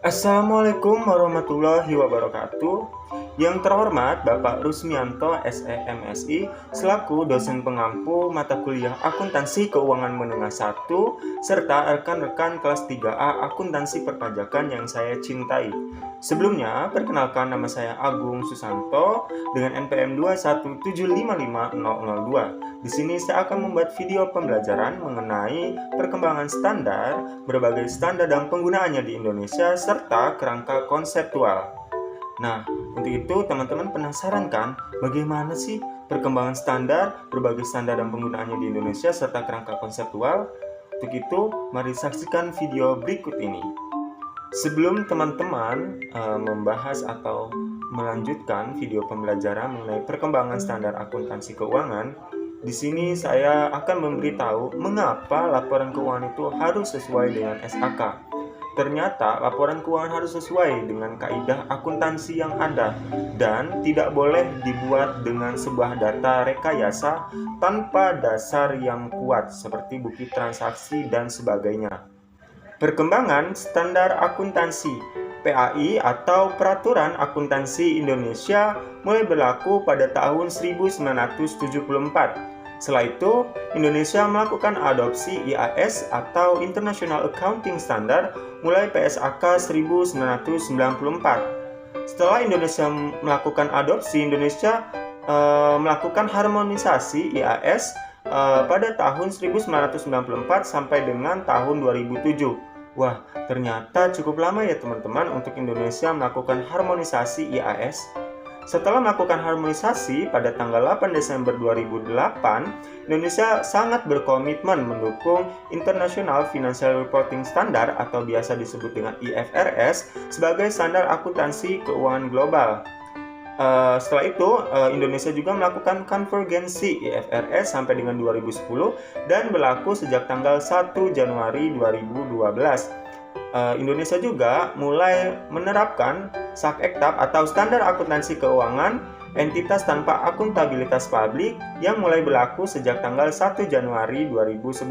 Assalamualaikum warahmatullahi wabarakatuh. Yang terhormat Bapak Rusmianto SEMSI selaku dosen pengampu mata kuliah Akuntansi Keuangan Menengah 1 serta rekan-rekan kelas 3A Akuntansi Perpajakan yang saya cintai. Sebelumnya, perkenalkan nama saya Agung Susanto dengan NPM 217555002. Di sini saya akan membuat video pembelajaran mengenai perkembangan standar, berbagai standar dan penggunaannya di Indonesia, serta kerangka konseptual. Nah, untuk itu teman-teman penasaran kan bagaimana sih perkembangan standar, berbagai standar dan penggunaannya di Indonesia, serta kerangka konseptual? Untuk itu, mari saksikan video berikut ini. Sebelum teman-teman membahas atau melanjutkan video pembelajaran mengenai perkembangan standar akuntansi keuangan, di sini saya akan memberitahu mengapa laporan keuangan itu harus sesuai dengan SAK. Ternyata laporan keuangan harus sesuai dengan kaidah akuntansi yang ada dan tidak boleh dibuat dengan sebuah data rekayasa tanpa dasar yang kuat seperti bukti transaksi dan sebagainya. Perkembangan standar akuntansi PAI atau Peraturan Akuntansi Indonesia mulai berlaku pada tahun 1974. Setelah itu, Indonesia melakukan adopsi IAS atau International Accounting Standard mulai PSAK 1994. Setelah Indonesia melakukan adopsi, Indonesia melakukan harmonisasi IAS pada tahun 1994 sampai dengan tahun 2007. Wah, ternyata cukup lama ya teman-teman untuk Indonesia melakukan harmonisasi IAS. Setelah melakukan harmonisasi pada tanggal 8 Desember 2008, Indonesia sangat berkomitmen mendukung International Financial Reporting Standard atau biasa disebut dengan IFRS sebagai standar akuntansi keuangan global. Setelah itu, Indonesia juga melakukan konvergensi IFRS sampai dengan 2010 dan berlaku sejak tanggal 1 Januari 2012. Indonesia juga mulai menerapkan SAK-EKTAP atau Standar Akuntansi Keuangan Entitas Tanpa Akuntabilitas Publik yang mulai berlaku sejak tanggal 1 Januari 2011.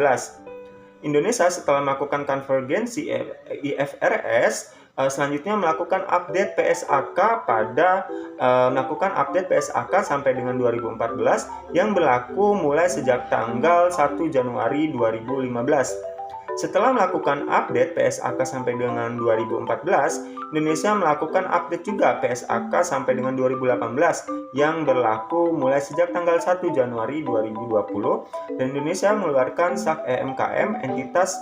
Indonesia setelah melakukan konvergensi IFRS selanjutnya melakukan update PSAK sampai dengan 2014 yang berlaku mulai sejak tanggal 1 Januari 2015. Setelah melakukan update PSAK sampai dengan 2014, Indonesia melakukan update juga PSAK sampai dengan 2018 yang berlaku mulai sejak tanggal 1 Januari 2020 dan Indonesia mengeluarkan SAK EMKM entitas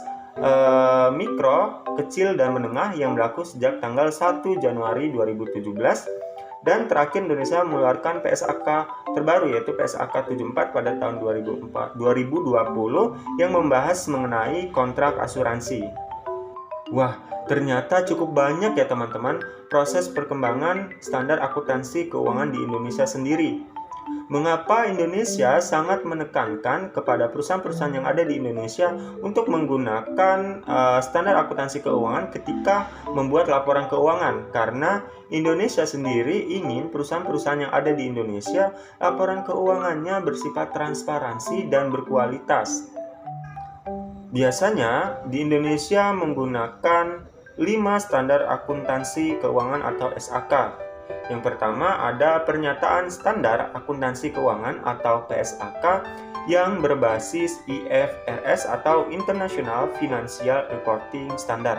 mikro, kecil, dan menengah yang berlaku sejak tanggal 1 Januari 2017 dan terakhir Indonesia mengeluarkan PSAK terbaru yaitu PSAK 74 pada tahun 2020 yang membahas mengenai kontrak asuransi. Wah, ternyata cukup banyak ya teman-teman proses perkembangan standar akuntansi keuangan di Indonesia sendiri. Mengapa Indonesia sangat menekankan kepada perusahaan-perusahaan yang ada di Indonesia untuk menggunakan standar akuntansi keuangan ketika membuat laporan keuangan? Karena Indonesia sendiri ingin perusahaan-perusahaan yang ada di Indonesia laporan keuangannya bersifat transparansi dan berkualitas. Biasanya di Indonesia menggunakan 5 standar akuntansi keuangan atau SAK. Yang pertama ada Pernyataan Standar Akuntansi Keuangan atau PSAK yang berbasis IFRS atau International Financial Reporting Standard.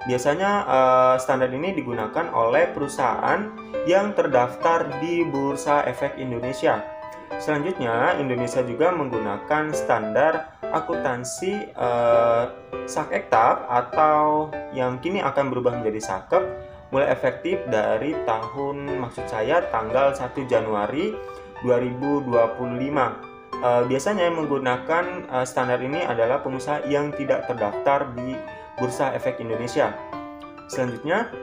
Biasanya standar ini digunakan oleh perusahaan yang terdaftar di Bursa Efek Indonesia. Selanjutnya, Indonesia juga menggunakan standar akuntansi SAK-EKTAP atau yang kini akan berubah menjadi SAKEP mulai efektif dari tanggal 1 Januari 2025. Biasanya yang menggunakan standar ini adalah pengusaha yang tidak terdaftar di Bursa Efek Indonesia. Selanjutnya,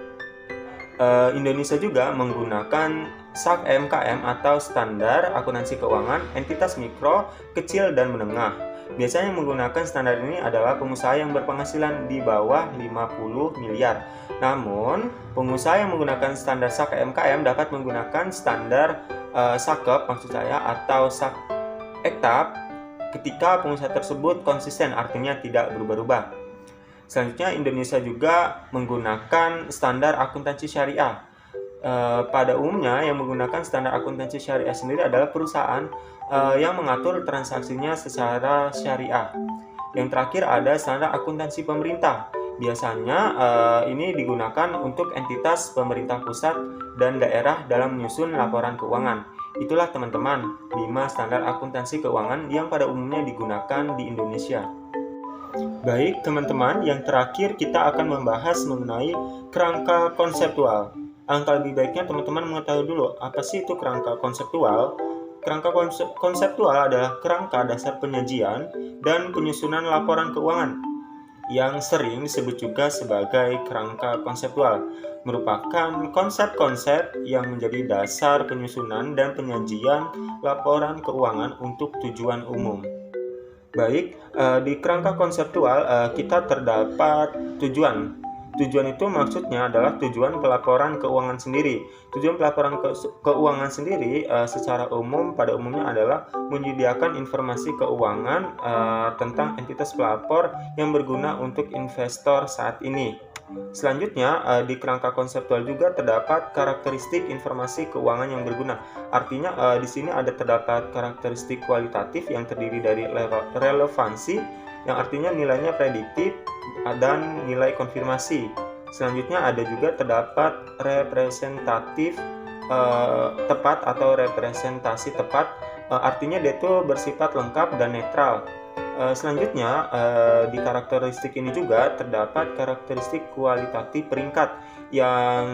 Indonesia juga menggunakan SAK EMKM atau Standar Akuntansi Keuangan Entitas Mikro, Kecil, dan Menengah. Biasanya yang menggunakan standar ini adalah pengusaha yang berpenghasilan di bawah 50 miliar. Namun, pengusaha yang menggunakan standar SAK EMKM dapat menggunakan standar SAKEP atau SAK EKTAP ketika pengusaha tersebut konsisten, artinya tidak berubah-ubah. Selanjutnya, Indonesia juga menggunakan standar akuntansi syariah. Pada umumnya yang menggunakan standar akuntansi syariah sendiri adalah perusahaan yang mengatur transaksinya secara syariah. Yang terakhir ada standar akuntansi pemerintah. Biasanya ini digunakan untuk entitas pemerintah pusat dan daerah dalam menyusun laporan keuangan. Itulah teman-teman 5 standar akuntansi keuangan yang pada umumnya digunakan di Indonesia. Baik teman-teman, yang terakhir kita akan membahas mengenai kerangka konseptual. Alangkah lebih baiknya teman-teman mengetahui dulu apa sih itu kerangka konseptual. Kerangka konseptual adalah kerangka dasar penyajian dan penyusunan laporan keuangan yang sering disebut juga sebagai kerangka konseptual, merupakan konsep-konsep yang menjadi dasar penyusunan dan penyajian laporan keuangan untuk tujuan umum. Baik, di kerangka konseptual kita terdapat tujuan. Tujuan itu maksudnya adalah tujuan pelaporan keuangan sendiri. Tujuan pelaporan keuangan sendiri secara umum pada umumnya adalah menyediakan informasi keuangan tentang entitas pelapor yang berguna untuk investor saat ini. Selanjutnya, di kerangka konseptual juga terdapat karakteristik informasi keuangan yang berguna. Artinya, di sini ada terdapat karakteristik kualitatif yang terdiri dari relevansi, yang artinya nilainya prediktif, dan nilai konfirmasi. Selanjutnya, ada juga terdapat representatif tepat atau representasi tepat, artinya dia itu bersifat lengkap dan netral. Selanjutnya, di karakteristik ini juga terdapat karakteristik kualitatif peringkat yang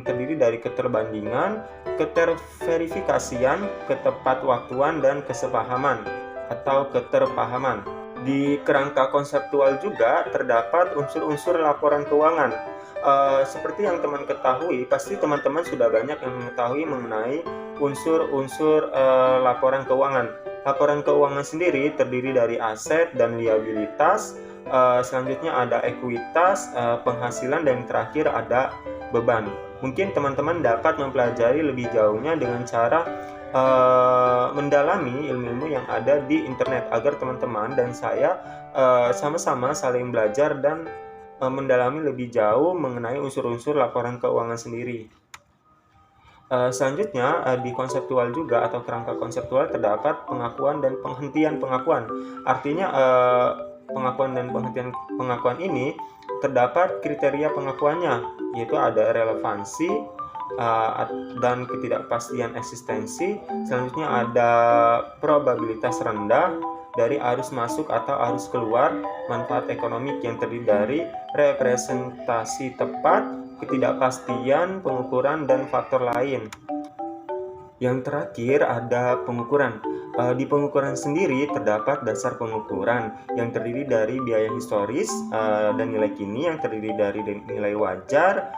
terdiri dari keterbandingan, keterverifikasian, ketepatwaktuan, dan kesepahaman atau keterpahaman. Di kerangka konseptual juga terdapat unsur-unsur laporan keuangan. Seperti yang teman ketahui, pasti teman-teman sudah banyak yang mengetahui mengenai unsur-unsur laporan keuangan. Laporan keuangan sendiri terdiri dari aset dan liabilitas, selanjutnya ada ekuitas, penghasilan, dan yang terakhir ada beban. Mungkin teman-teman dapat mempelajari lebih jauhnya dengan cara mendalami ilmu-ilmu yang ada di internet agar teman-teman dan saya sama-sama saling belajar dan mendalami lebih jauh mengenai unsur-unsur laporan keuangan sendiri. Selanjutnya, di konseptual juga atau kerangka konseptual terdapat pengakuan dan penghentian pengakuan. Artinya pengakuan dan penghentian pengakuan ini terdapat kriteria pengakuannya, yaitu ada relevansi dan ketidakpastian eksistensi. Selanjutnya ada probabilitas rendah dari arus masuk atau arus keluar manfaat ekonomi yang terdiri dari representasi tepat, ketidakpastian pengukuran, dan faktor lain. Yang terakhir ada pengukuran. Di pengukuran sendiri terdapat dasar pengukuran yang terdiri dari biaya historis dan nilai kini yang terdiri dari nilai wajar,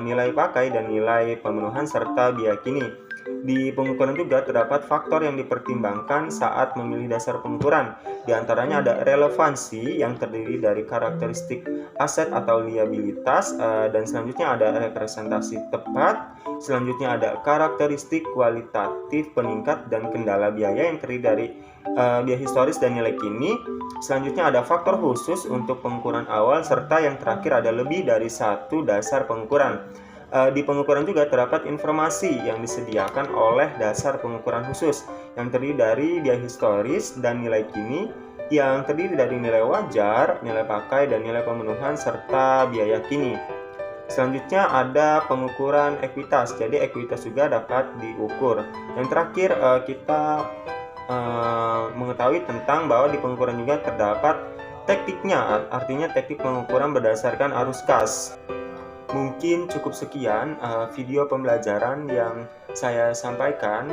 nilai pakai, dan nilai pemenuhan serta biaya kini. Di pengukuran juga terdapat faktor yang dipertimbangkan saat memilih dasar pengukuran. Di antaranya ada relevansi yang terdiri dari karakteristik aset atau liabilitas, dan selanjutnya ada representasi tepat. Selanjutnya ada karakteristik kualitatif peningkat dan kendala biaya yang terdiri dari biaya historis dan nilai kini. Selanjutnya ada faktor khusus untuk pengukuran awal, serta yang terakhir ada lebih dari satu dasar pengukuran. Di pengukuran juga terdapat informasi yang disediakan oleh dasar pengukuran khusus yang terdiri dari biaya historis dan nilai kini, yang terdiri dari nilai wajar, nilai pakai, dan nilai pemenuhan serta biaya kini. Selanjutnya ada pengukuran ekuitas, jadi ekuitas juga dapat diukur. Yang terakhir kita mengetahui tentang bahwa di pengukuran juga terdapat tekniknya, artinya teknik pengukuran berdasarkan arus kas. Mungkin cukup sekian video pembelajaran yang saya sampaikan.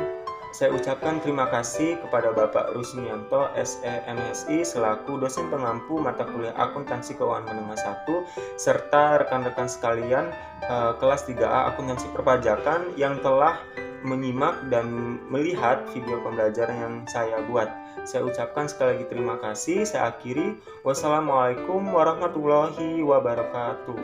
Saya ucapkan terima kasih kepada Bapak Rusmianto, SE MSI, selaku dosen pengampu mata kuliah Akuntansi Keuangan Menengah 1, serta rekan-rekan sekalian kelas 3A Akuntansi Perpajakan yang telah menyimak dan melihat video pembelajaran yang saya buat. Saya ucapkan sekali lagi terima kasih. Saya akhiri. Wassalamualaikum warahmatullahi wabarakatuh.